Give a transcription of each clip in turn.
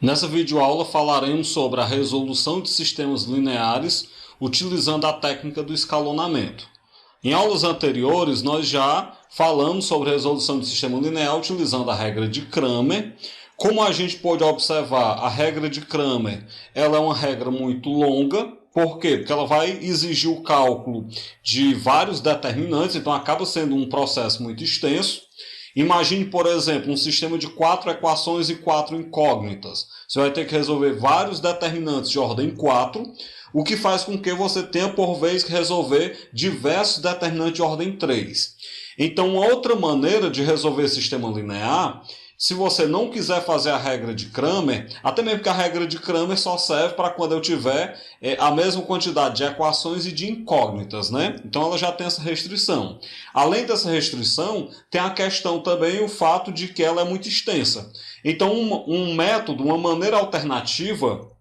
Nessa videoaula falaremos sobre a resolução de sistemas lineares utilizando a técnica do escalonamento. Em aulas anteriores, nós já falamos sobre resolução de sistema linear utilizando a regra de Cramer. Como a gente pode observar, a regra de Cramer ela é uma regra muito longa. Por quê? Porque ela vai exigir o cálculo de vários determinantes, então acaba sendo um processo muito extenso. Imagine, por exemplo, um sistema de 4 equações e 4 incógnitas. Você vai ter que resolver vários determinantes de ordem 4, o que faz com que você tenha, por vez, que resolver diversos determinantes de ordem 3. Então, uma outra maneira de resolver sistema linear, se você não quiser fazer a regra de Cramer, até mesmo que a regra de Cramer só serve para quando eu tiver a mesma quantidade de equações e de incógnitas, né? Então ela já tem essa restrição. Além dessa restrição, tem a questão também, o fato de que ela é muito extensa. Então um método, uma maneira alternativa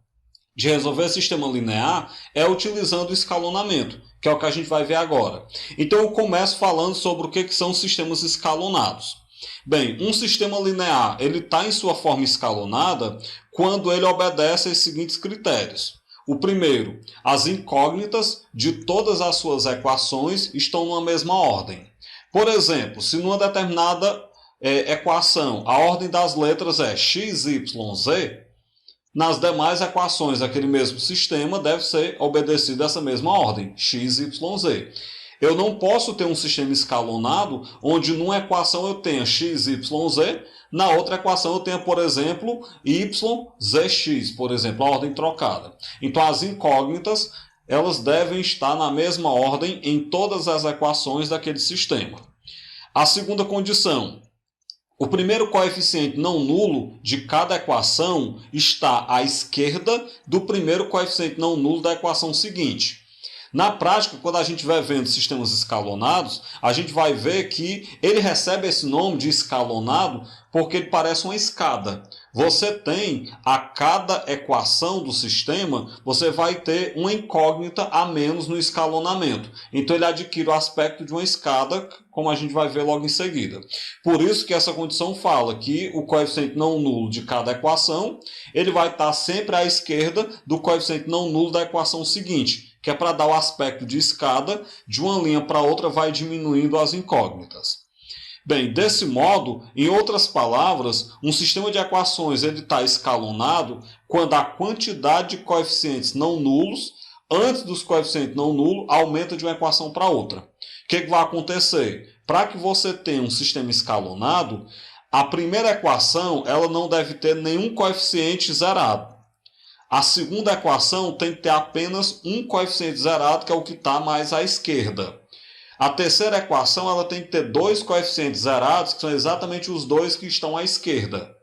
de resolver sistema linear é utilizando o escalonamento, que é o que a gente vai ver agora. Então eu começo falando sobre o que são sistemas escalonados. Bem, um sistema linear ele está em sua forma escalonada quando ele obedece aos seguintes critérios. O primeiro, as incógnitas de todas as suas equações estão numa mesma ordem. Por exemplo, se numa determinada equação a ordem das letras é x, y, z, nas demais equações daquele mesmo sistema deve ser obedecida essa mesma ordem, x, y, z. Eu não posso ter um sistema escalonado onde numa equação eu tenha x, y, z, na outra equação eu tenha, por exemplo, y, zx, por exemplo, a ordem trocada. Então as incógnitas elas devem estar na mesma ordem em todas as equações daquele sistema. A segunda condição, o primeiro coeficiente não nulo de cada equação está à esquerda do primeiro coeficiente não nulo da equação seguinte. Na prática, quando a gente vai vendo sistemas escalonados, a gente vai ver que ele recebe esse nome de escalonado porque ele parece uma escada. Você tem, a cada equação do sistema, você vai ter uma incógnita a menos no escalonamento. Então ele adquire o aspecto de uma escada, como a gente vai ver logo em seguida. Por isso que essa condição fala que o coeficiente não nulo de cada equação, ele vai estar sempre à esquerda do coeficiente não nulo da equação seguinte, que é para dar o aspecto de escada, de uma linha para outra vai diminuindo as incógnitas. Bem, desse modo, em outras palavras, um sistema de equações está escalonado quando a quantidade de coeficientes não nulos, antes dos coeficientes não nulos, aumenta de uma equação para outra. O que vai acontecer? Para que você tenha um sistema escalonado, a primeira equação ela não deve ter nenhum coeficiente zerado. A segunda equação tem que ter apenas um coeficiente zerado, que é o que está mais à esquerda. A terceira equação ela tem que ter dois coeficientes zerados, que são exatamente os dois que estão à esquerda.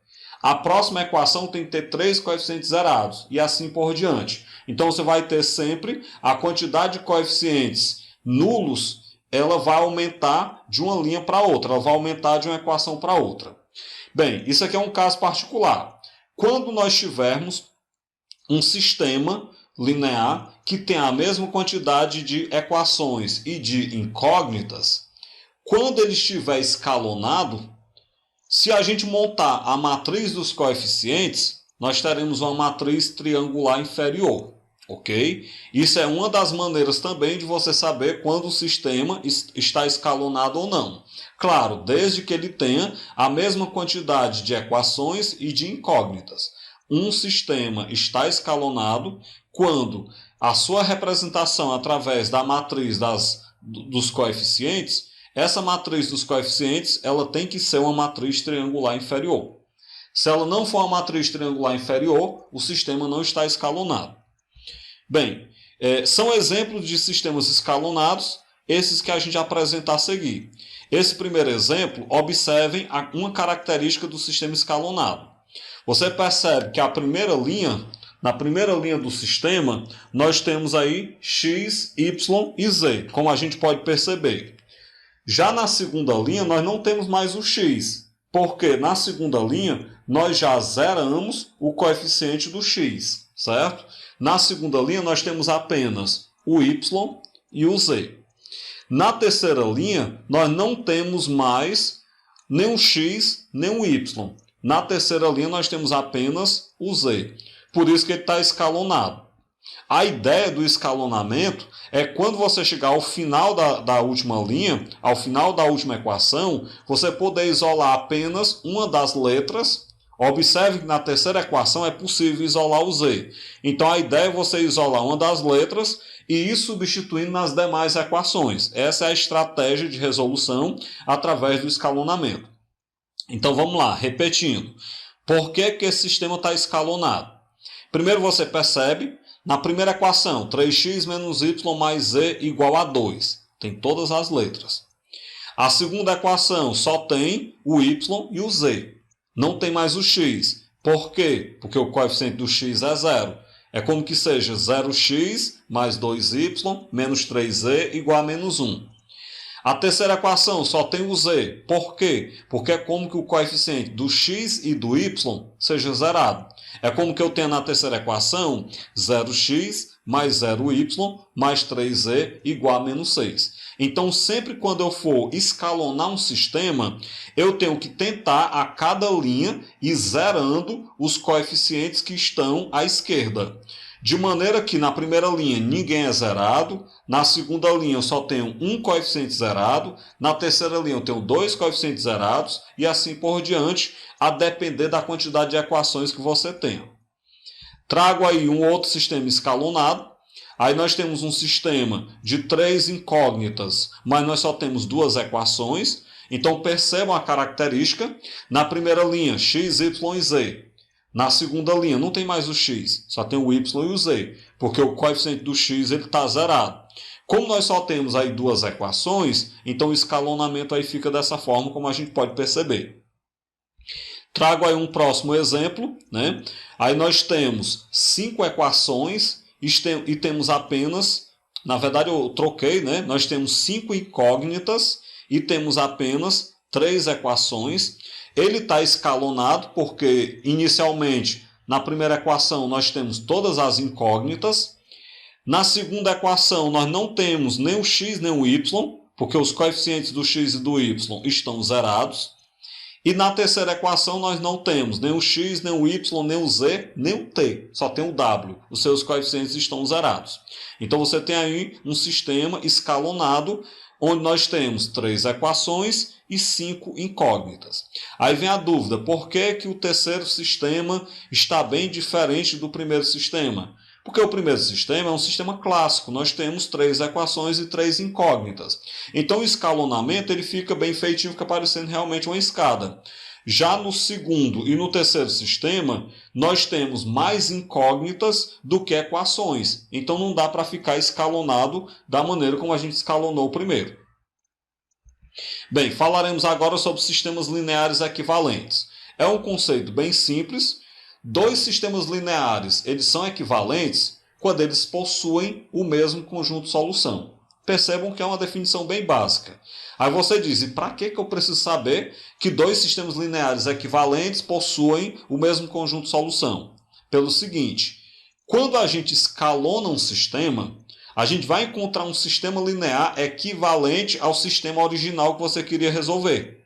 A próxima equação tem que ter três coeficientes zerados, e assim por diante. Então você vai ter sempre a quantidade de coeficientes nulos, ela vai aumentar de uma linha para outra, ela vai aumentar de uma equação para outra. Bem, isso aqui é um caso particular. Quando nós tivermos um sistema linear que tem a mesma quantidade de equações e de incógnitas, quando ele estiver escalonado, se a gente montar a matriz dos coeficientes, nós teremos uma matriz triangular inferior, ok? Isso é uma das maneiras também de você saber quando o sistema está escalonado ou não. Claro, desde que ele tenha a mesma quantidade de equações e de incógnitas. Um sistema está escalonado quando a sua representação através da matriz dos coeficientes, essa matriz dos coeficientes ela tem que ser uma matriz triangular inferior. Se ela não for uma matriz triangular inferior, o sistema não está escalonado. Bem, são exemplos de sistemas escalonados, esses que a gente apresenta a seguir. Esse primeiro exemplo, observem uma característica do sistema escalonado. Você percebe que na primeira linha do sistema, nós temos aí x, y e z, como a gente pode perceber. Já na segunda linha, nós não temos mais o x, porque na segunda linha, nós já zeramos o coeficiente do x, certo? Na segunda linha, nós temos apenas o y e o z. Na terceira linha, nós não temos mais nem o x, nem o y. Na terceira linha, nós temos apenas o z. Por isso que ele está escalonado. A ideia do escalonamento é quando você chegar ao final da última linha, ao final da última equação, você poder isolar apenas uma das letras. Observe que na terceira equação é possível isolar o z. Então a ideia é você isolar uma das letras e ir substituindo nas demais equações. Essa é a estratégia de resolução através do escalonamento. Então vamos lá, repetindo. Por que esse sistema está escalonado? Primeiro você percebe, na primeira equação, 3x menos y mais z igual a 2. Tem todas as letras. A segunda equação só tem o y e o z. Não tem mais o x. Por quê? Porque o coeficiente do x é zero. É como que seja 0x mais 2y menos 3z igual a menos 1. A terceira equação só tem o z. Por quê? Porque é como que o coeficiente do x e do y seja zerado. É como que eu tenho na terceira equação 0x mais 0y mais 3z igual a menos 6. Então, sempre quando eu for escalonar um sistema, eu tenho que tentar a cada linha ir zerando os coeficientes que estão à esquerda. De maneira que na primeira linha ninguém é zerado, na segunda linha eu só tenho um coeficiente zerado, na terceira linha eu tenho 2 coeficientes zerados e assim por diante, a depender da quantidade de equações que você tenha. Trago aí um outro sistema escalonado. Aí nós temos um sistema de 3 incógnitas, mas nós só temos 2 equações. Então percebam a característica. Na primeira linha, x, y e z. Na segunda linha não tem mais o x, só tem o y e o z, porque o coeficiente do x está zerado. Como nós só temos aí 2 equações, então o escalonamento aí fica dessa forma, como a gente pode perceber. Trago aí um próximo exemplo, né? Aí nós temos 5 equações e temos apenas, na verdade eu troquei, né? Nós temos 5 incógnitas e temos apenas 3 equações. Ele está escalonado porque, inicialmente, na primeira equação nós temos todas as incógnitas. Na segunda equação nós não temos nem o x nem o y, porque os coeficientes do x e do y estão zerados. E na terceira equação nós não temos nem o x, nem o y, nem o z, nem o t. Só tem o w. Os seus coeficientes estão zerados. Então você tem aí um sistema escalonado, onde nós temos 3 equações e 5 incógnitas. Aí vem a dúvida, por que o terceiro sistema está bem diferente do primeiro sistema? Porque o primeiro sistema é um sistema clássico, nós temos 3 equações e 3 incógnitas. Então o escalonamento ele fica bem feitinho, fica parecendo realmente uma escada. Já no segundo e no terceiro sistema, nós temos mais incógnitas do que equações. Então não dá para ficar escalonado da maneira como a gente escalonou o primeiro. Bem, falaremos agora sobre sistemas lineares equivalentes. É um conceito bem simples. 2 sistemas lineares eles são equivalentes quando eles possuem o mesmo conjunto de solução. Percebam que é uma definição bem básica. Aí você diz, e para que eu preciso saber que 2 sistemas lineares equivalentes possuem o mesmo conjunto de solução? Pelo seguinte, quando a gente escalona um sistema, a gente vai encontrar um sistema linear equivalente ao sistema original que você queria resolver.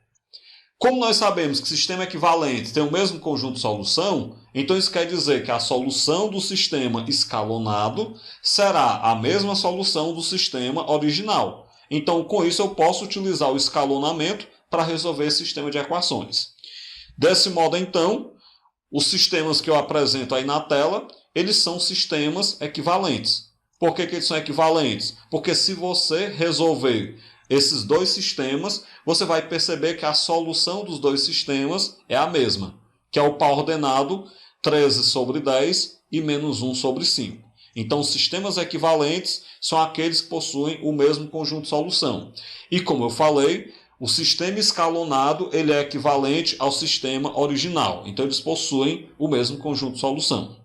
Como nós sabemos que sistema equivalente tem o mesmo conjunto de solução, então isso quer dizer que a solução do sistema escalonado será a mesma solução do sistema original. Então, com isso, eu posso utilizar o escalonamento para resolver esse sistema de equações. Desse modo, então, os sistemas que eu apresento aí na tela, eles são sistemas equivalentes. Por que eles são equivalentes? Porque se você resolver esses 2 sistemas, você vai perceber que a solução dos 2 sistemas é a mesma, que é o par ordenado 13 sobre 10 e menos 1 sobre 5. Então, sistemas equivalentes são aqueles que possuem o mesmo conjunto de solução. E como eu falei, o sistema escalonado ele é equivalente ao sistema original. Então, eles possuem o mesmo conjunto de solução.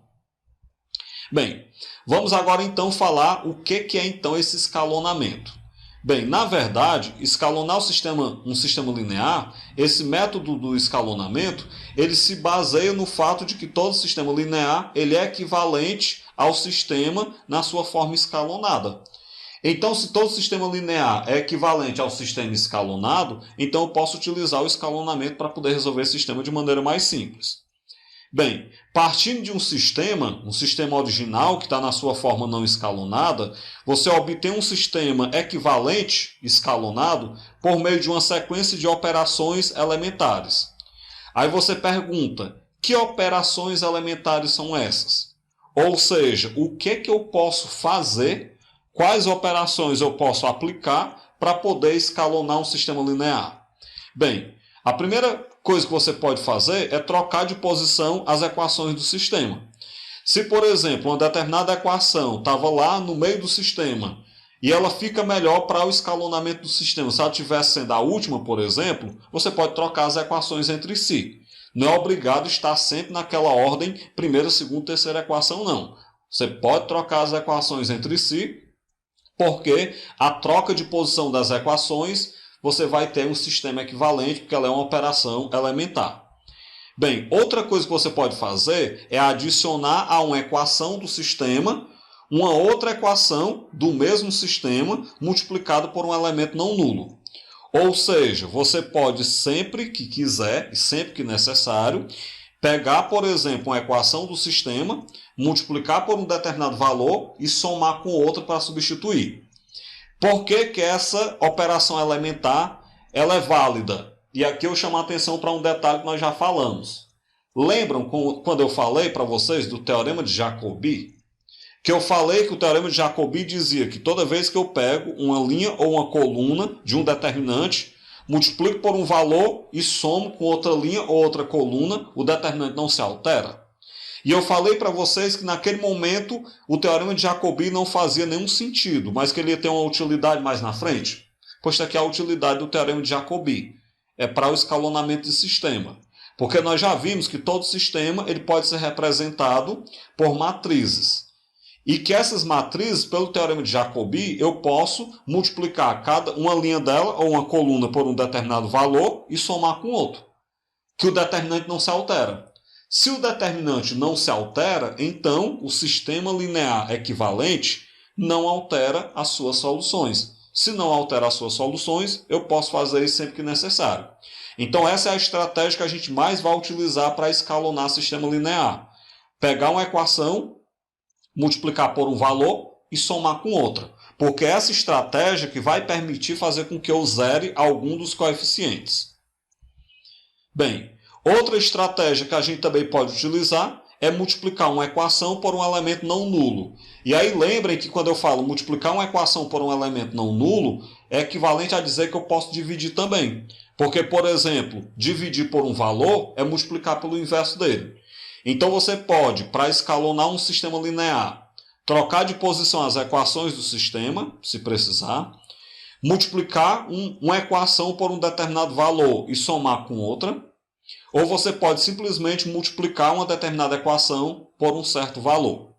Bem, vamos agora então falar o que é então esse escalonamento. Bem, na verdade, escalonar um sistema linear, esse método do escalonamento, ele se baseia no fato de que todo sistema linear ele é equivalente ao sistema na sua forma escalonada. Então, se todo sistema linear é equivalente ao sistema escalonado, então eu posso utilizar o escalonamento para poder resolver esse sistema de maneira mais simples. Bem, partindo de um sistema original que está na sua forma não escalonada, você obtém um sistema equivalente escalonado por meio de uma sequência de operações elementares. Aí você pergunta, que operações elementares são essas? Ou seja, o que eu posso fazer, quais operações eu posso aplicar para poder escalonar um sistema linear? Bem, a primeira coisa que você pode fazer é trocar de posição as equações do sistema. Se, por exemplo, uma determinada equação estava lá no meio do sistema e ela fica melhor para o escalonamento do sistema, se ela estivesse sendo a última, por exemplo, você pode trocar as equações entre si. Não é obrigado estar sempre naquela ordem, primeira, segunda, terceira equação, não. Você pode trocar as equações entre si, porque a troca de posição das equações você vai ter um sistema equivalente, porque ela é uma operação elementar. Bem, outra coisa que você pode fazer é adicionar a uma equação do sistema uma outra equação do mesmo sistema multiplicada por um elemento não nulo. Ou seja, você pode sempre que quiser e sempre que necessário pegar, por exemplo, uma equação do sistema, multiplicar por um determinado valor e somar com outra para substituir. Por que essa operação elementar ela é válida? E aqui eu chamo a atenção para um detalhe que nós já falamos. Lembram quando eu falei para vocês do Teorema de Jacobi? Que eu falei que o Teorema de Jacobi dizia que toda vez que eu pego uma linha ou uma coluna de um determinante, multiplico por um valor e somo com outra linha ou outra coluna, o determinante não se altera. E eu falei para vocês que naquele momento o Teorema de Jacobi não fazia nenhum sentido, mas que ele ia ter uma utilidade mais na frente. Pois está aqui a utilidade do Teorema de Jacobi. É para o escalonamento de sistema. Porque nós já vimos que todo sistema ele pode ser representado por matrizes. E que essas matrizes, pelo Teorema de Jacobi, eu posso multiplicar cada uma linha dela ou uma coluna por um determinado valor e somar com outro. Que o determinante não se altera. Se o determinante não se altera, então o sistema linear equivalente não altera as suas soluções. Se não altera as suas soluções, eu posso fazer isso sempre que necessário. Então essa é a estratégia que a gente mais vai utilizar para escalonar sistema linear. Pegar uma equação, multiplicar por um valor e somar com outra. Porque é essa estratégia que vai permitir fazer com que eu zere algum dos coeficientes. Bem, outra estratégia que a gente também pode utilizar é multiplicar uma equação por um elemento não nulo. E aí lembrem que quando eu falo multiplicar uma equação por um elemento não nulo, é equivalente a dizer que eu posso dividir também. Porque, por exemplo, dividir por um valor é multiplicar pelo inverso dele. Então você pode, para escalonar um sistema linear, trocar de posição as equações do sistema, se precisar, multiplicar uma equação por um determinado valor e somar com outra, ou você pode simplesmente multiplicar uma determinada equação por um certo valor.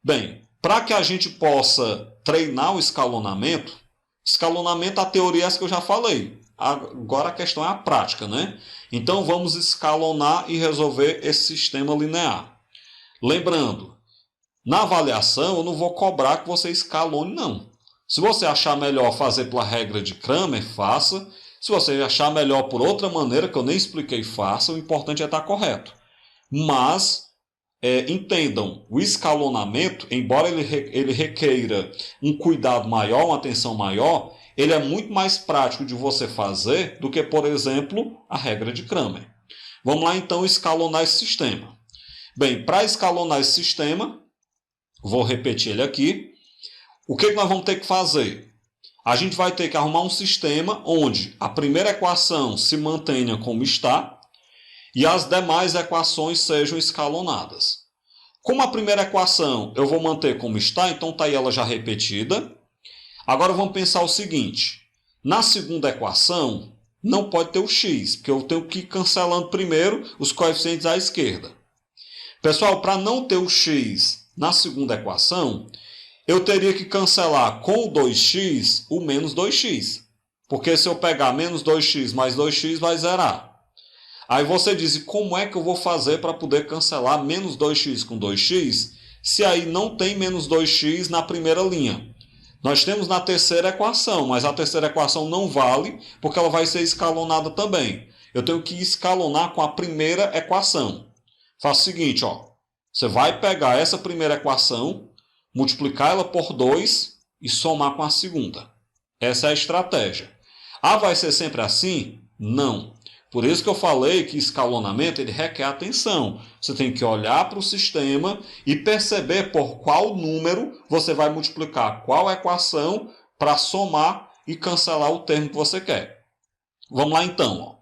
Bem, para que a gente possa treinar o escalonamento, a teoria é essa que eu já falei. Agora a questão é a prática, né? Então vamos escalonar e resolver esse sistema linear. Lembrando, na avaliação eu não vou cobrar que você escalone, não. Se você achar melhor fazer pela regra de Cramer, faça. Se você achar melhor por outra maneira, que eu nem expliquei, faça. O importante é estar correto. Mas entendam, o escalonamento, embora ele requeira um cuidado maior, uma atenção maior, ele é muito mais prático de você fazer do que, por exemplo, a regra de Cramer. Vamos lá, então, escalonar esse sistema. Bem, para escalonar esse sistema, vou repetir ele aqui. O que nós vamos ter que fazer? A gente vai ter que arrumar um sistema onde a primeira equação se mantenha como está e as demais equações sejam escalonadas. Como a primeira equação eu vou manter como está, então está aí ela já repetida. Agora vamos pensar o seguinte, na segunda equação não pode ter o x, porque eu tenho que ir cancelando primeiro os coeficientes à esquerda. Pessoal, para não ter o x na segunda equação, eu teria que cancelar com o 2x o menos 2x. Porque se eu pegar menos 2x mais 2x vai zerar. Aí você diz, e como é que eu vou fazer para poder cancelar menos 2x com 2x, se aí não tem menos 2x na primeira linha? Nós temos na terceira equação, mas a terceira equação não vale, porque ela vai ser escalonada também. Eu tenho que escalonar com a primeira equação. Faz o seguinte, ó. Você vai pegar essa primeira equação, multiplicar ela por 2 e somar com a segunda. Essa é a estratégia. Ah, vai ser sempre assim? Não. Por isso que eu falei que escalonamento ele requer atenção. Você tem que olhar para o sistema e perceber por qual número você vai multiplicar qual equação para somar e cancelar o termo que você quer. Vamos lá então. Ó.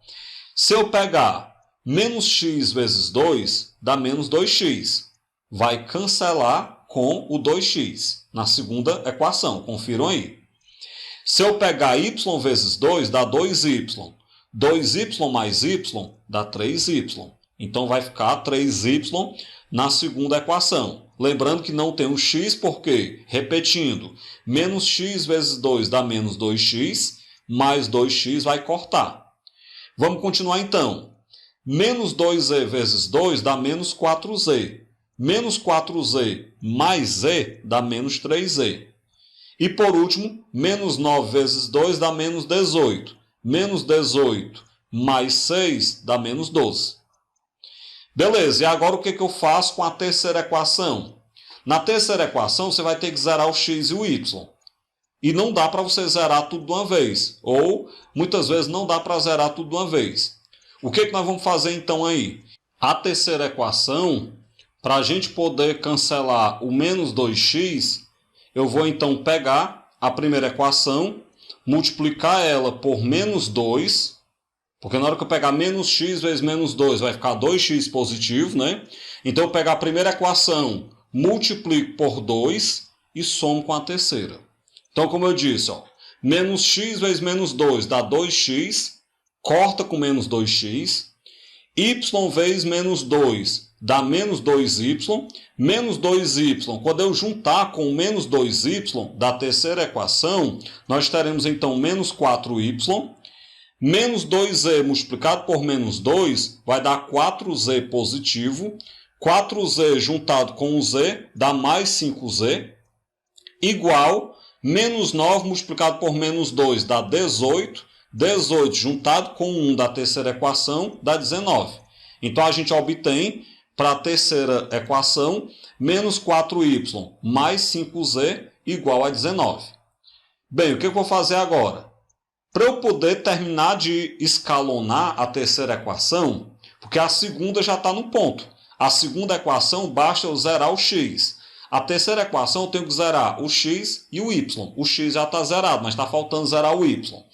Se eu pegar menos x vezes 2, dá menos 2x. Vai cancelar com o 2x na segunda equação. Confiram aí. Se eu pegar y vezes 2, dá 2y. 2y mais y dá 3y. Então vai ficar 3y na segunda equação. Lembrando que não tem um x, porque, repetindo, menos x vezes 2 dá menos 2x, mais 2x vai cortar. Vamos continuar então. Menos 2z vezes 2 dá menos 4z. Menos 4z mais z dá menos 3z. E por último, menos 9 vezes 2 dá menos 18. Menos 18 mais 6 dá menos 12. Beleza, e agora o que eu faço com a terceira equação? Na terceira equação você vai ter que zerar o x e o y. E não dá para você zerar tudo de uma vez. Ou, muitas vezes, não dá para zerar tudo de uma vez. O que nós vamos fazer então aí? A terceira equação, para a gente poder cancelar o menos 2x, eu vou então pegar a primeira equação, multiplicar ela por menos 2, porque na hora que eu pegar menos x vezes menos 2, vai ficar 2x positivo, né? Então eu pego a primeira equação, multiplico por 2 e somo com a terceira. Então, como eu disse, ó, menos x vezes menos 2 dá 2x, corta com menos 2x, y vezes menos 2 dá menos 2y, menos 2y, quando eu juntar com menos 2y da terceira equação, nós teremos então menos 4y, menos 2z multiplicado por menos 2 vai dar 4z positivo, 4z juntado com o z dá mais 5z, igual menos 9 multiplicado por menos 2 dá 18, 18 juntado com 1 da terceira equação dá 19. Então a gente obtém, para a terceira equação, menos 4y mais 5z igual a 19. Bem, o que eu vou fazer agora? Para eu poder terminar de escalonar a terceira equação, porque a segunda já está no ponto. A segunda equação basta eu zerar o x. A terceira equação eu tenho que zerar o x e o y. O x já está zerado, mas está faltando zerar o y. O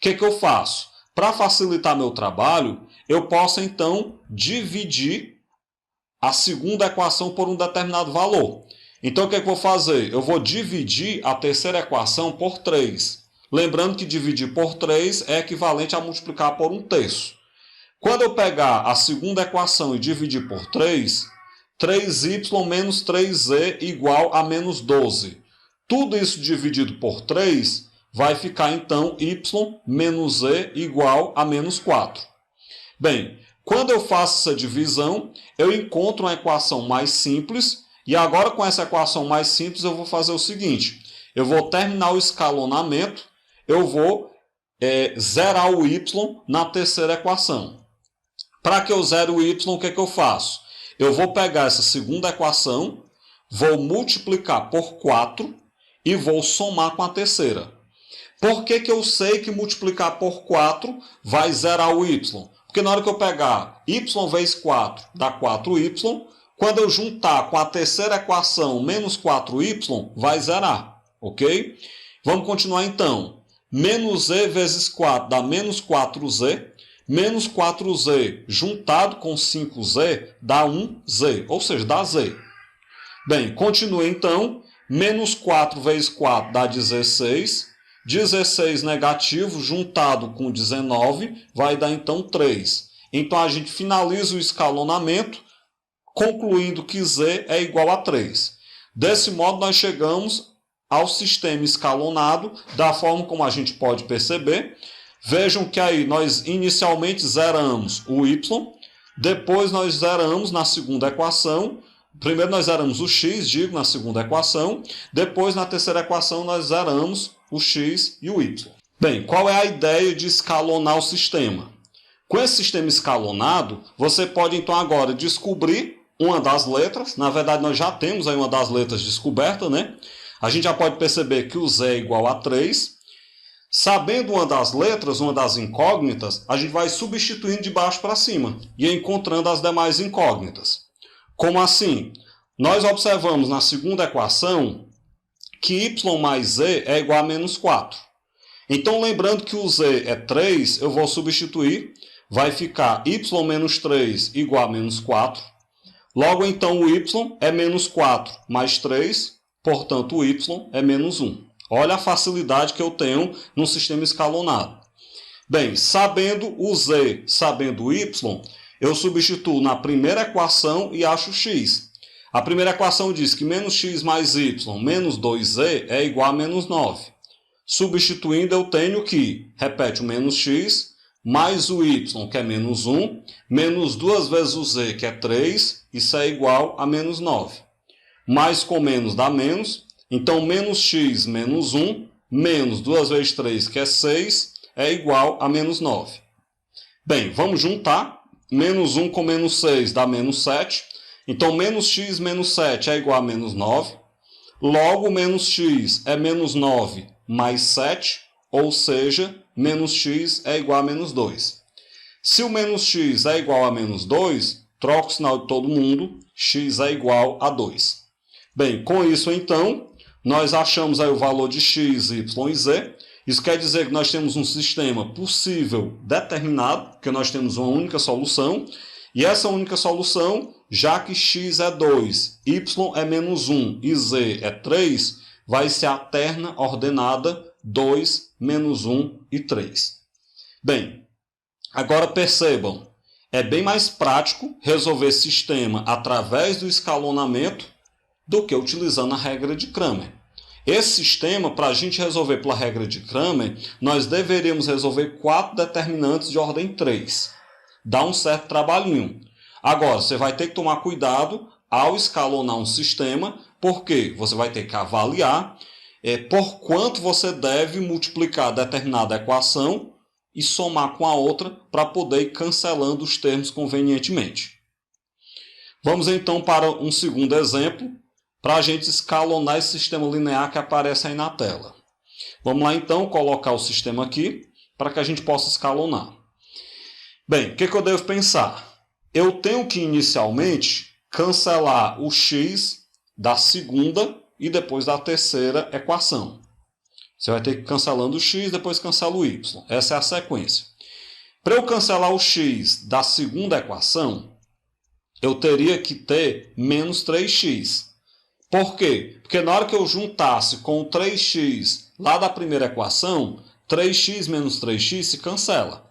que eu faço? Para facilitar meu trabalho, eu posso então dividir a segunda equação por um determinado valor. Então o que eu vou fazer? Eu vou dividir a terceira equação por 3. Lembrando que dividir por 3 é equivalente a multiplicar por 1/3. Quando eu pegar a segunda equação e dividir por 3, 3y menos 3z igual a menos 12. Tudo isso dividido por 3 vai ficar então y menos z igual a menos 4. Bem, quando eu faço essa divisão, eu encontro uma equação mais simples. E agora com essa equação mais simples eu vou fazer o seguinte. Eu vou terminar o escalonamento. Eu vou zerar o y na terceira equação. Para que eu zere o y, o que eu faço? Eu vou pegar essa segunda equação, vou multiplicar por 4 e vou somar com a terceira. Por que eu sei que multiplicar por 4 vai zerar o y? Porque na hora que eu pegar y vezes 4 dá 4y, quando eu juntar com a terceira equação menos 4y, vai zerar. Ok? Vamos continuar então. Menos z vezes 4 dá menos 4z. Menos 4z juntado com 5z dá 1z, ou seja, dá z. Bem, continue então. Menos 4 vezes 4 dá 16. 16 negativo juntado com 19 vai dar então 3. Então a gente finaliza o escalonamento concluindo que z é igual a 3. Desse modo nós chegamos ao sistema escalonado da forma como a gente pode perceber. Vejam que aí nós inicialmente zeramos o y, depois nós zeramos na segunda equação. Primeiro nós zeramos o x, na segunda equação. Depois na terceira equação nós zeramos o x e o y. Bem, qual é a ideia de escalonar o sistema? Com esse sistema escalonado, você pode então agora descobrir uma das letras. Na verdade, nós já temos aí uma das letras descoberta, né? A gente já pode perceber que o Z é igual a 3. Sabendo uma das letras, uma das incógnitas, a gente vai substituindo de baixo para cima e encontrando as demais incógnitas. Como assim? Nós observamos na segunda equação que y mais z é igual a menos 4. Então, lembrando que o z é 3, eu vou substituir. Vai ficar y menos 3 igual a menos 4. Logo, então, o y é menos 4 mais 3, portanto, o y é menos 1. Olha a facilidade que eu tenho no sistema escalonado. Bem, sabendo o z, sabendo o y, eu substituo na primeira equação e acho x. A primeira equação diz que menos x mais y menos 2z é igual a menos 9. Substituindo, eu tenho que, repete, o menos x, mais o y, que é menos 1, menos 2 vezes o z, que é 3, isso é igual a menos 9. Mais com menos dá menos, então menos x menos 1, menos 2 vezes 3, que é 6, é igual a menos 9. Bem, vamos juntar. Menos 1 com menos 6 dá menos 7. Então, menos x menos 7 é igual a menos 9. Logo, menos x é menos 9 mais 7, ou seja, menos x é igual a menos 2. Se o menos x é igual a menos 2, troca o sinal de todo mundo, x é igual a 2. Bem, com isso, então, nós achamos aí o valor de x, y e z. Isso quer dizer que nós temos um sistema possível determinado, porque nós temos uma única solução. E essa única solução, já que x é 2, y é menos 1 e z é 3, vai ser a terna ordenada 2, menos 1 e 3. Bem, agora percebam, é bem mais prático resolver esse sistema através do escalonamento do que utilizando a regra de Cramer. Esse sistema, para a gente resolver pela regra de Cramer, nós deveríamos resolver 4 determinantes de ordem 3. Dá um certo trabalhinho. Agora, você vai ter que tomar cuidado ao escalonar um sistema, porque você vai ter que avaliar por quanto você deve multiplicar determinada equação e somar com a outra para poder ir cancelando os termos convenientemente. Vamos então para um segundo exemplo, para a gente escalonar esse sistema linear que aparece aí na tela. Vamos lá então colocar o sistema aqui para que a gente possa escalonar. Bem, o que eu devo pensar? Eu tenho que inicialmente cancelar o x da segunda e depois da terceira equação. Você vai ter que ir cancelando o x, depois cancela o y. Essa é a sequência. Para eu cancelar o x da segunda equação, eu teria que ter menos 3x. Por quê? Porque na hora que eu juntasse com o 3x lá da primeira equação, 3x menos 3x se cancela.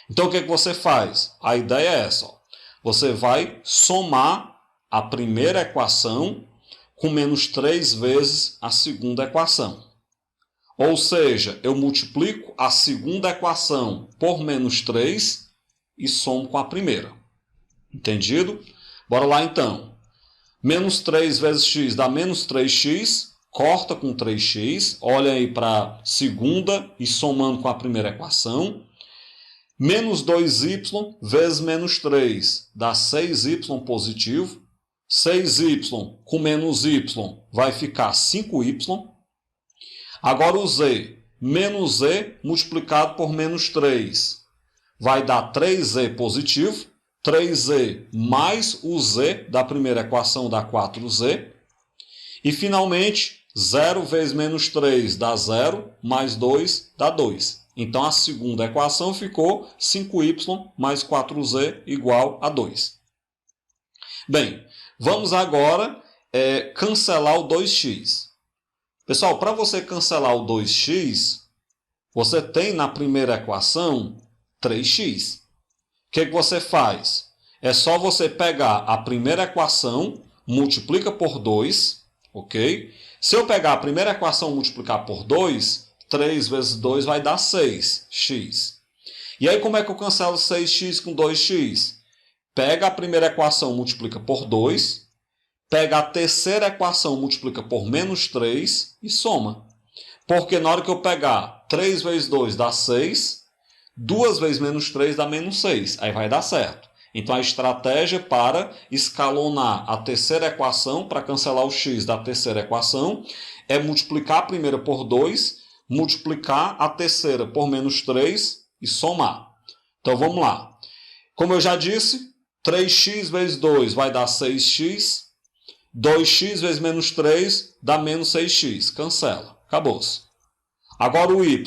Então o que você faz? A ideia é essa. Ó. Você vai somar a primeira equação com menos 3 vezes a segunda equação. Ou seja, eu multiplico a segunda equação por menos 3 e somo com a primeira. Entendido? Bora lá então. Menos 3 vezes x dá menos 3x, corta com 3x, olha aí para a segunda e somando com a primeira equação. Menos 2y vezes menos 3 dá 6y positivo. 6y com menos y vai ficar 5y. Agora o z, menos z multiplicado por menos 3 vai dar 3z positivo. 3z mais o z da primeira equação dá 4z. E, finalmente, 0 vezes menos 3 dá 0, mais 2 dá 2. Então, a segunda equação ficou 5y mais 4z igual a 2. Bem, vamos agora cancelar o 2x. Pessoal, para você cancelar o 2x, você tem na primeira equação 3x. O que você faz? É só você pegar a primeira equação, multiplica por 2, ok? Se eu pegar a primeira equação e multiplicar por 2, 3 vezes 2 vai dar 6x. E aí como é que eu cancelo 6x com 2x? Pega a primeira equação, multiplica por 2, pega a terceira equação, multiplica por menos 3 e soma. Porque na hora que eu pegar 3 vezes 2 dá 6, 2 vezes menos 3 dá menos 6. Aí vai dar certo. Então a estratégia para escalonar a terceira equação, para cancelar o x da terceira equação, é multiplicar a primeira por 2, multiplicar a terceira por menos 3 e somar. Então vamos lá. Como eu já disse, 3x vezes 2 vai dar 6x. 2x vezes menos 3 dá menos 6x. Cancela. Acabou-se. Agora o y.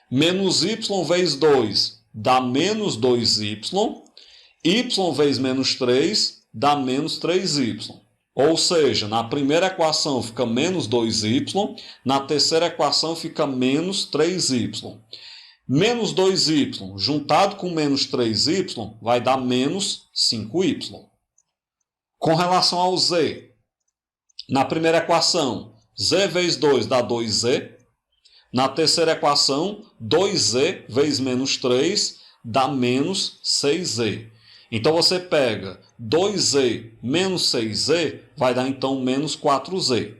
Menos y vezes 2 dá menos 2y. Y vezes menos 3 dá menos 3y. Ou seja, na primeira equação fica menos 2y, na terceira equação fica menos 3y. Menos 2y juntado com menos 3y vai dar menos 5y. Com relação ao z, na primeira equação, z vezes 2 dá 2z. Na terceira equação, 2z vezes menos 3 dá menos 6z. Então você pega 2z menos 6z, vai dar então menos 4z.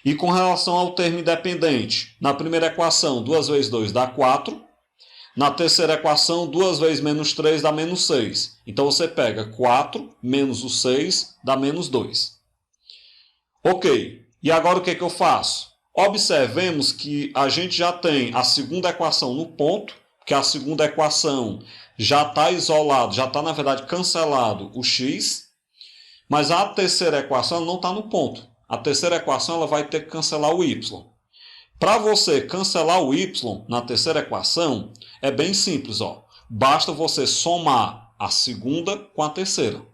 E com relação ao termo independente, na primeira equação, 2 vezes 2 dá 4. Na terceira equação, 2 vezes menos 3 dá menos 6. Então você pega 4 menos o 6 dá menos 2. Ok, e agora o que eu faço? Observemos que a gente já tem a segunda equação no ponto, porque a segunda equação já está isolado, já está, na verdade, cancelado o x, mas a terceira equação não está no ponto. A terceira equação ela vai ter que cancelar o y. Para você cancelar o y na terceira equação, é bem simples. Basta você somar a segunda com a terceira.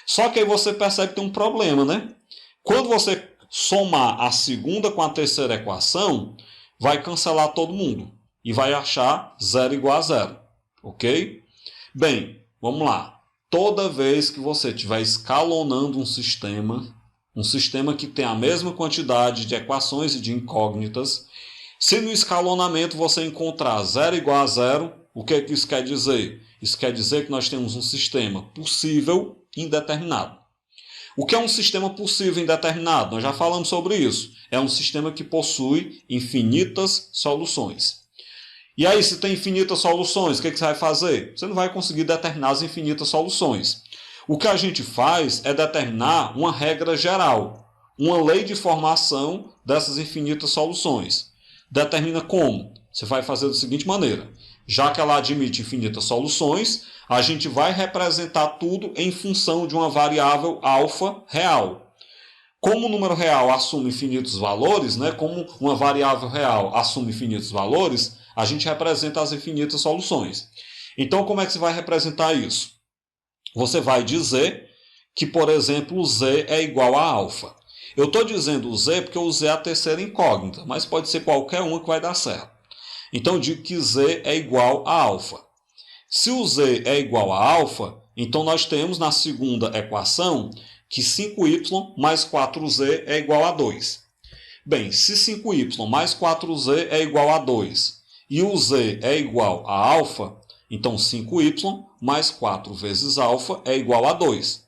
Só que aí você percebe que tem um problema, né? Quando você somar a segunda com a terceira equação, vai cancelar todo mundo e vai achar 0 igual a 0. Ok? Bem, vamos lá. Toda vez que você estiver escalonando um sistema que tem a mesma quantidade de equações e de incógnitas, se no escalonamento você encontrar 0 igual a 0, o que isso quer dizer? Isso quer dizer que nós temos um sistema possível indeterminado. O que é um sistema possível indeterminado? Nós já falamos sobre isso. É um sistema que possui infinitas soluções. E aí, se tem infinitas soluções, o que você vai fazer? Você não vai conseguir determinar as infinitas soluções. O que a gente faz é determinar uma regra geral, uma lei de formação dessas infinitas soluções. Determina como? Você vai fazer da seguinte maneira. Já que ela admite infinitas soluções, a gente vai representar tudo em função de uma variável alfa real. Como o número real assume infinitos valores, como uma variável real assume infinitos valores, a gente representa as infinitas soluções. Então, como é que você vai representar isso? Você vai dizer que, por exemplo, o z é igual a alfa. Eu estou dizendo o z porque o z é a terceira incógnita, mas pode ser qualquer uma que vai dar certo. Então, eu digo que z é igual a alfa. Se o z é igual a alfa, então nós temos na segunda equação que 5y mais 4z é igual a 2. Bem, se 5y mais 4z é igual a 2 e o z é igual a alfa, então 5y mais 4 vezes alfa é igual a 2.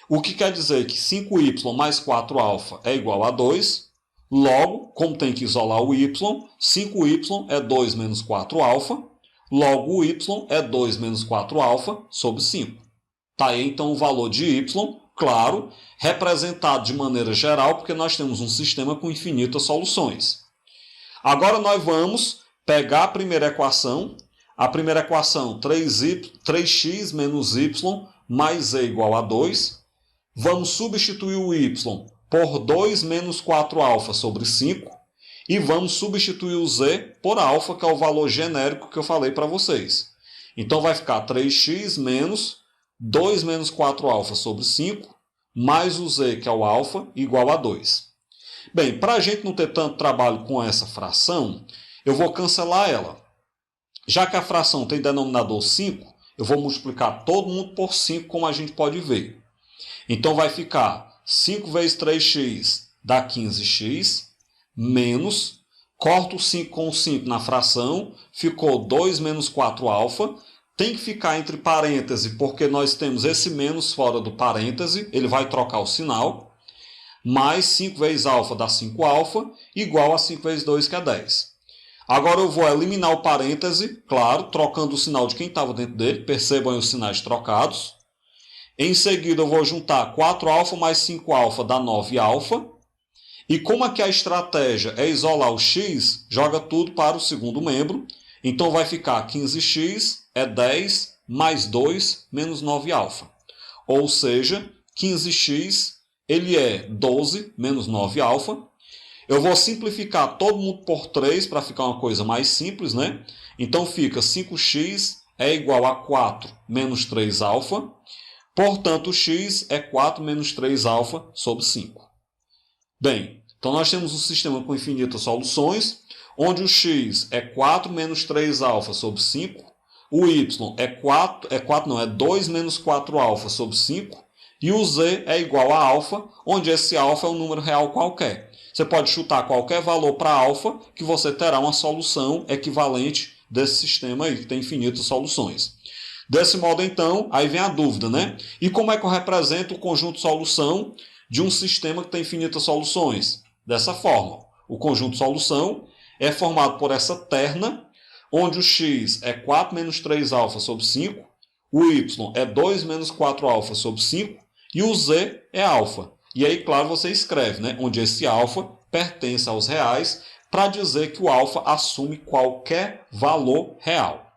O que quer dizer que 5y mais 4alfa é igual a 2. Logo, como tem que isolar o y, 5y é 2 menos 4alfa. Logo, o y é 2 menos 4alfa sobre 5. Está aí, então, o valor de y, claro, representado de maneira geral, porque nós temos um sistema com infinitas soluções. Agora, nós vamos pegar a primeira equação. A primeira equação, 3x menos y mais z igual a 2. Vamos substituir o y por 2 menos 4alfa sobre 5. E vamos substituir o z por alfa, que é o valor genérico que eu falei para vocês. Então vai ficar 3x menos 2 menos 4alfa sobre 5, mais o z, que é o alfa, igual a 2. Bem, para a gente não ter tanto trabalho com essa fração, eu vou cancelar ela. Já que a fração tem denominador 5, eu vou multiplicar todo mundo por 5, como a gente pode ver. Então vai ficar 5 vezes 3x dá 15x, menos, corto o 5 com o 5 na fração, ficou 2 menos 4alfa, tem que ficar entre parênteses, porque nós temos esse menos fora do parêntese, ele vai trocar o sinal, mais 5 vezes alfa dá 5alfa, igual a 5 vezes 2, que é 10. Agora eu vou eliminar o parêntese, claro, trocando o sinal de quem estava dentro dele. Percebam aí os sinais trocados. Em seguida eu vou juntar 4α mais 5α dá 9α. E como aqui a estratégia é isolar o x, joga tudo para o segundo membro. Então vai ficar 15x é 10 mais 2 menos 9α. Ou seja, 15x ele é 12 menos 9α. Eu vou simplificar todo mundo por 3 para ficar uma coisa mais simples, né? Então fica 5x é igual a 4 menos 3α. Portanto, x é 4 menos 3α sobre 5. Bem, então nós temos um sistema com infinitas soluções, onde o x é 4 menos 3α sobre 5, o y é 2 menos 4α sobre 5, e o z é igual a α, onde esse α é um número real qualquer. Você pode chutar qualquer valor para α, que você terá uma solução equivalente desse sistema aí, que tem infinitas soluções. Desse modo, então, aí vem a dúvida, né? E como é que eu represento o conjunto de solução de um sistema que tem infinitas soluções? Dessa forma, o conjunto de solução é formado por essa terna, onde o x é 4 menos 3α sobre 5, o y é 2 menos 4α sobre 5 e o z é α. E aí, claro, você escreve, né? Onde esse α pertence aos reais, para dizer que o α assume qualquer valor real.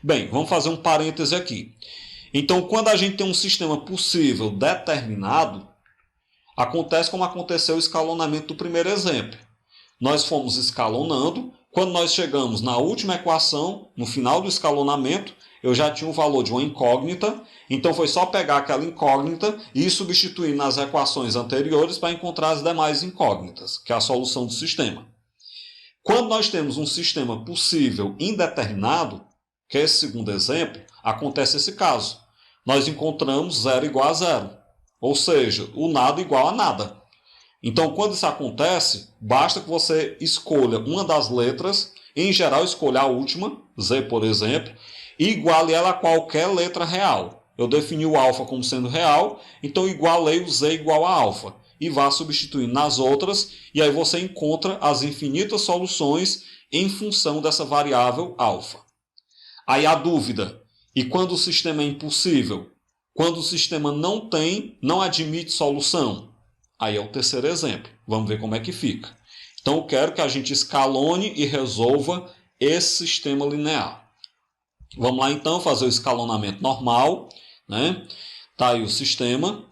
Bem, vamos fazer um parêntese aqui. Então, quando a gente tem um sistema possível determinado, acontece como aconteceu o escalonamento do primeiro exemplo. Nós fomos escalonando, quando nós chegamos na última equação, no final do escalonamento, eu já tinha o valor de uma incógnita, então foi só pegar aquela incógnita e substituir nas equações anteriores para encontrar as demais incógnitas, que é a solução do sistema. Quando nós temos um sistema possível indeterminado, que é esse segundo exemplo, acontece esse caso. Nós encontramos 0 igual a 0, ou seja, o nada igual a nada. Então, quando isso acontece, basta que você escolha uma das letras, em geral escolha a última, z por exemplo, e iguale ela a qualquer letra real. Eu defini o alfa como sendo real, então igualei o z igual a alfa. E vá substituindo nas outras, e aí você encontra as infinitas soluções em função dessa variável alfa. Aí a dúvida, e quando o sistema é impossível? Quando o sistema não admite solução? Aí é o terceiro exemplo. Vamos ver como é que fica. Então eu quero que a gente escalone e resolva esse sistema linear. Vamos lá então fazer o escalonamento normal, né? Tá aí o sistema.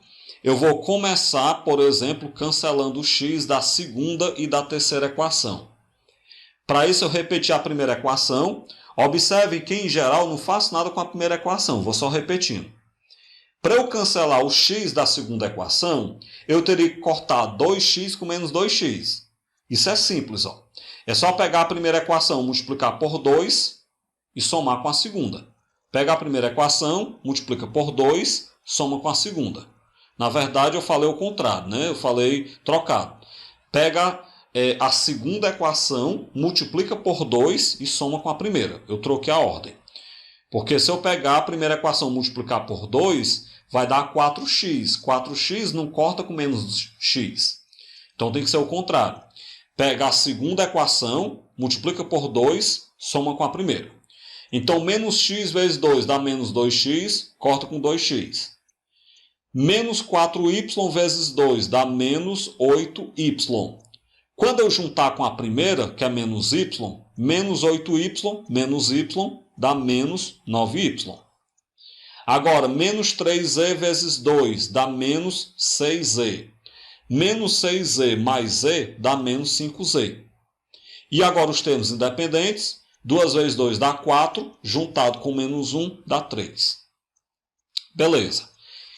Eu vou começar, por exemplo, cancelando o x da segunda e da terceira equação. Para isso eu repeti a primeira equação. Observem que, em geral, não faço nada com a primeira equação, vou só repetindo. Para eu cancelar o x da segunda equação, eu teria que cortar 2x com menos 2x. Isso é simples, ó. É só pegar a primeira equação, multiplicar por 2 e somar com a segunda. Pega a primeira equação, multiplica por 2, soma com a segunda. Na verdade, eu falei o contrário, né? Eu falei trocado. Pega a segunda equação, multiplica por 2 e soma com a primeira. Eu troquei a ordem. Porque se eu pegar a primeira equação e multiplicar por 2, vai dar 4x. 4x não corta com menos x. Então tem que ser o contrário. Pega a segunda equação, multiplica por 2, soma com a primeira. Então menos x vezes 2 dá menos 2x, corta com 2x. Menos 4y vezes 2 dá menos 8y. Quando eu juntar com a primeira, que é menos y, menos 8y menos y dá menos 9y. Agora, menos 3z vezes 2 dá menos 6z. Menos 6z mais z dá menos 5z. E agora os termos independentes, 2 vezes 2 dá 4, juntado com menos 1 dá 3. Beleza.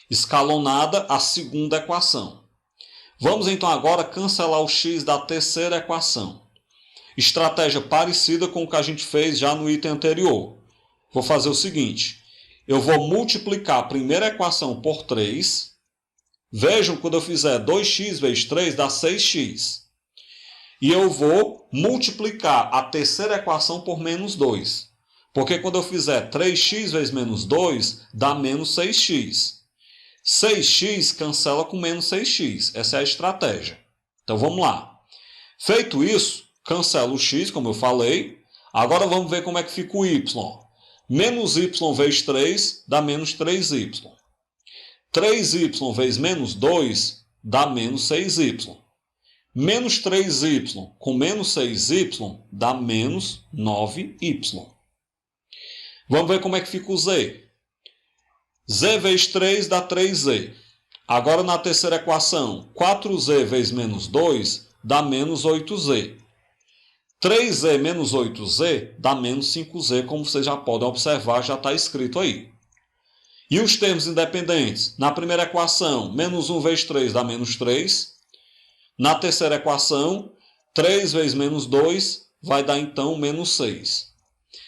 Escalonada a segunda equação. Vamos então agora cancelar o x da terceira equação. Estratégia parecida com o que a gente fez já no item anterior. Vou fazer o seguinte. Eu vou multiplicar a primeira equação por 3. Vejam, quando eu fizer 2x vezes 3 dá 6x. E eu vou multiplicar a terceira equação por menos 2. Porque quando eu fizer 3x vezes menos 2 dá menos 6x. 6x cancela com menos 6x. Essa é a estratégia. Então vamos lá. Feito isso, cancelo o x, como eu falei. Agora vamos ver como é que fica o y. Menos y vezes 3 dá menos 3y. 3y vezes menos 2 dá menos 6y. Menos 3y com menos 6y dá menos 9y. Vamos ver como é que fica o z. Z vezes 3 dá 3z. Agora na terceira equação, 4z vezes menos 2 dá menos 8z. 3z menos 8z dá menos 5z, como vocês já podem observar, já está escrito aí. E os termos independentes? Na primeira equação, menos 1 vezes 3 dá menos 3. Na terceira equação, 3 vezes menos 2 vai dar então menos 6.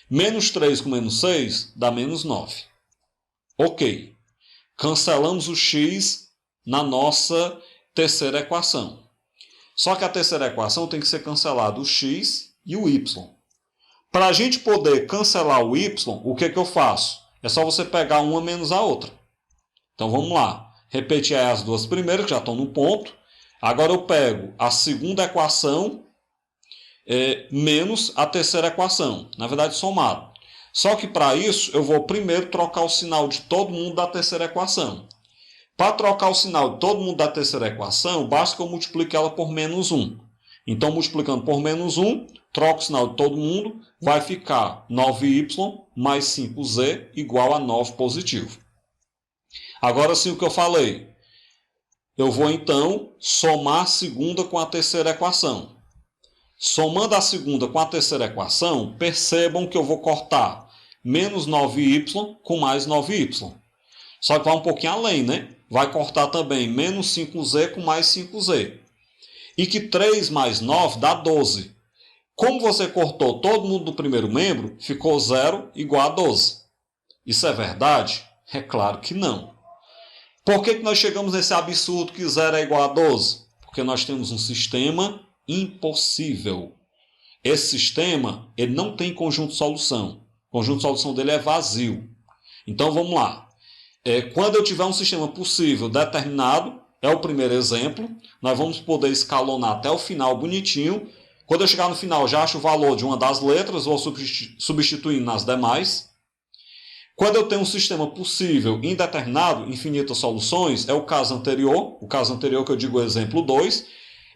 Menos 3 com menos 6 dá menos 9. Ok. Cancelamos o x na nossa terceira equação. Só que a terceira equação tem que ser cancelado o x e o y. Para a gente poder cancelar o y, o que eu faço? É só você pegar uma menos a outra. Então vamos lá. Repetir aí as duas primeiras, que já estão no ponto. Agora eu pego a segunda equação menos a terceira equação. Na verdade, somado. Só que para isso, eu vou primeiro trocar o sinal de todo mundo da terceira equação. Para trocar o sinal de todo mundo da terceira equação, basta que eu multiplique ela por menos 1. Então, multiplicando por menos 1, troco o sinal de todo mundo, vai ficar 9y mais 5z igual a 9 positivo. Agora sim o que eu falei. Eu vou então somar a segunda com a terceira equação. Somando a segunda com a terceira equação, percebam que eu vou cortar menos 9y com mais 9y. Só que vai um pouquinho além, né? Vai cortar também menos 5z com mais 5z. E que 3 mais 9 dá 12. Como você cortou todo mundo do primeiro membro, ficou 0 igual a 12. Isso é verdade? É claro que não. Por que nós chegamos nesse absurdo que 0 é igual a 12? Porque nós temos um sistema impossível. Esse sistema ele não tem conjunto de solução. O conjunto de solução dele é vazio. Então vamos lá. Quando eu tiver um sistema possível determinado, é o primeiro exemplo, nós vamos poder escalonar até o final bonitinho. Quando eu chegar no final, já acho o valor de uma das letras, vou substituindo nas demais. Quando eu tenho um sistema possível indeterminado, infinitas soluções, é o caso anterior que eu digo o exemplo 2.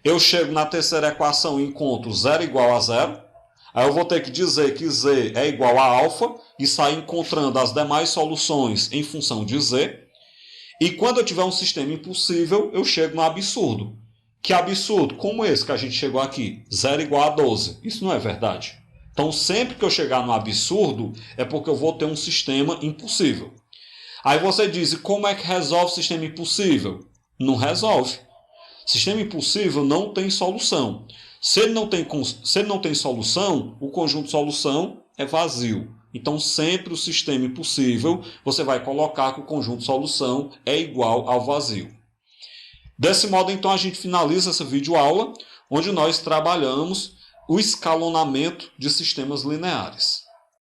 Eu chego na terceira equação e encontro 0 igual a 0. Aí eu vou ter que dizer que z é igual a alfa e sair encontrando as demais soluções em função de z. E quando eu tiver um sistema impossível, eu chego no absurdo. Que absurdo? Como esse que a gente chegou aqui. 0 igual a 12. Isso não é verdade. Então, sempre que eu chegar no absurdo, é porque eu vou ter um sistema impossível. Aí você diz, e como é que resolve o sistema impossível? Não resolve. Sistema impossível não tem solução. Se ele não tem solução, o conjunto de solução é vazio. Então, sempre o sistema impossível, você vai colocar que o conjunto de solução é igual ao vazio. Desse modo, então, a gente finaliza essa videoaula, onde nós trabalhamos o escalonamento de sistemas lineares.